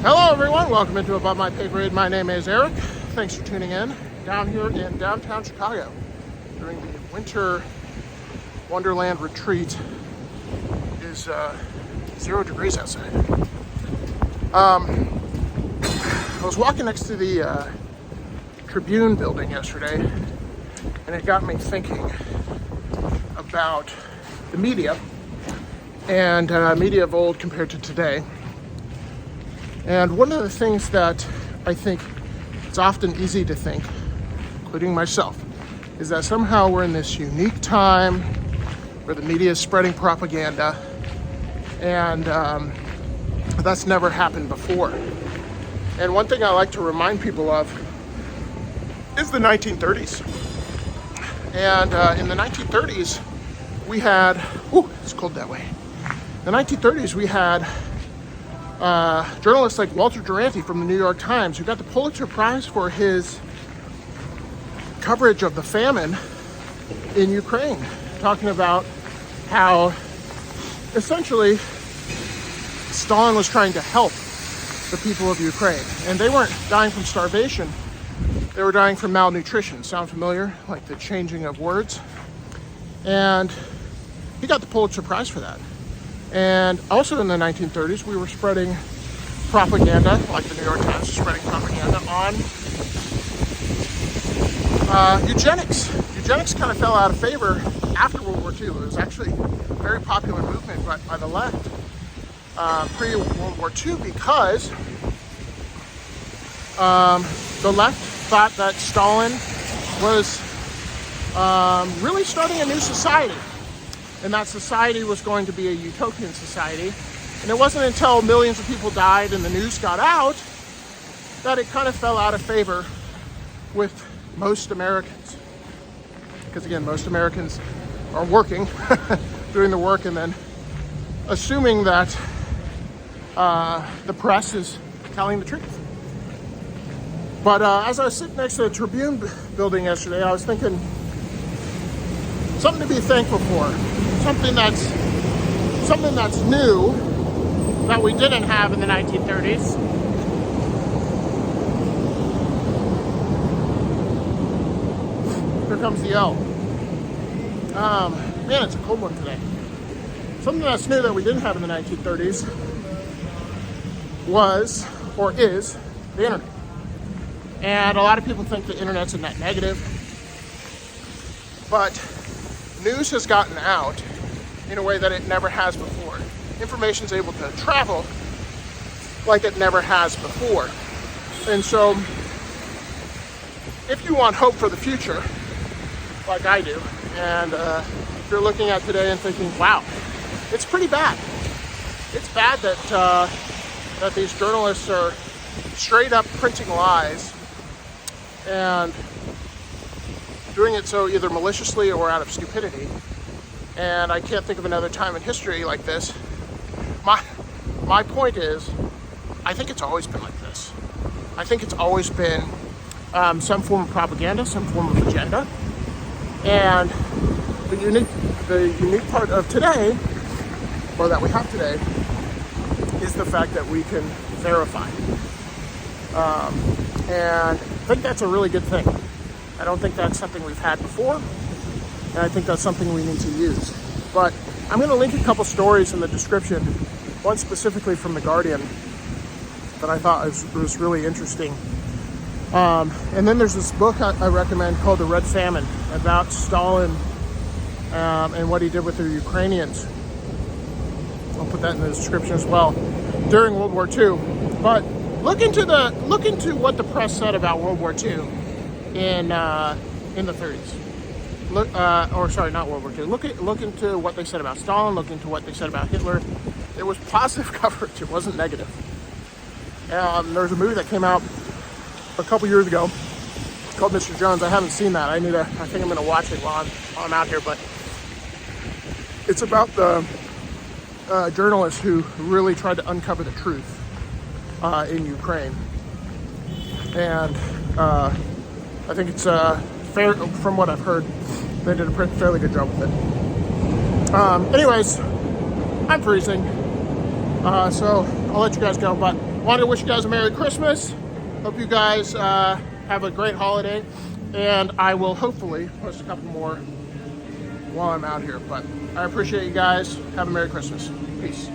Hello everyone, welcome into Above My Pay Grade. My name is Eric. Thanks for tuning in down here in downtown Chicago during the Winter Wonderland Retreat. It is 0 degrees outside. I was walking next to the Tribune building yesterday, and it got me thinking about the media and media of old compared to today. And one of the things that I think it's often easy to think, including myself, is that somehow we're in this unique time where the media is spreading propaganda, and that's never happened before. And one thing I like to remind people of is the 1930s. And in the 1930s, we had, it's cold that way. In the 1930s, we had journalists like Walter Duranty from the New York Times, who got the Pulitzer Prize for his coverage of the famine in Ukraine, talking about how essentially Stalin was trying to help the people of Ukraine. And they weren't dying from starvation, they were dying from malnutrition. Sound familiar? Like the changing of words. And he got the Pulitzer Prize for that. And also in the 1930s, we were spreading propaganda, like the New York Times was spreading propaganda on eugenics. Eugenics kind of fell out of favor after World War II. It was actually a very popular movement by the left pre-World War II because the left thought that Stalin was really starting a new society. And that society was going to be a utopian society. And it wasn't until millions of people died and the news got out that it kind of fell out of favor with most Americans. Because again, most Americans are working, doing the work, and then assuming that the press is telling the truth. But as I was sitting next to the Tribune building yesterday, I was thinking something to be thankful for. Something that's new that we didn't have in the 1930s. Here comes the L. Man, it's a cold one today. Something that's new that we didn't have in the 1930s was, or is, the internet. And a lot of people think the internet's a net negative. But news has gotten out in a way that it never has before. Information's able to travel like it never has before. And so, if you want hope for the future, like I do, and if you're looking at today and thinking, wow, it's pretty bad. It's bad that these journalists are straight up printing lies and doing it so either maliciously or out of stupidity. And I can't think of another time in history like this. My point is, I think it's always been like this. I think it's always been some form of propaganda, some form of agenda. And the unique part of today, or that we have today, is the fact that we can verify. And I think that's a really good thing. I don't think that's something we've had before, and I think that's something we need to use. But I'm going to link a couple stories in the description, one specifically from The Guardian that I thought was really interesting. And then there's this book I recommend called The Red Famine, about Stalin and what he did with the Ukrainians. I'll put that in the description as well, during World War II. But look into what the press said about World War II in the 30s. Not World War II. Look into what they said about Stalin. Look into what they said about Hitler. It was positive coverage. It wasn't negative. There was a movie that came out a couple years ago called Mr. Jones. I haven't seen that. I think I'm going to watch it while I'm out here. But it's about the journalist who really tried to uncover the truth in Ukraine, and I think it's fair, from what I've heard, they did a fairly good job with it. Anyways, I'm freezing, so I'll let you guys go, but wanted to wish you guys a Merry Christmas. Hope you guys have a great holiday, and I will hopefully post a couple more while I'm out here. But I appreciate you guys. Have a Merry Christmas. Peace.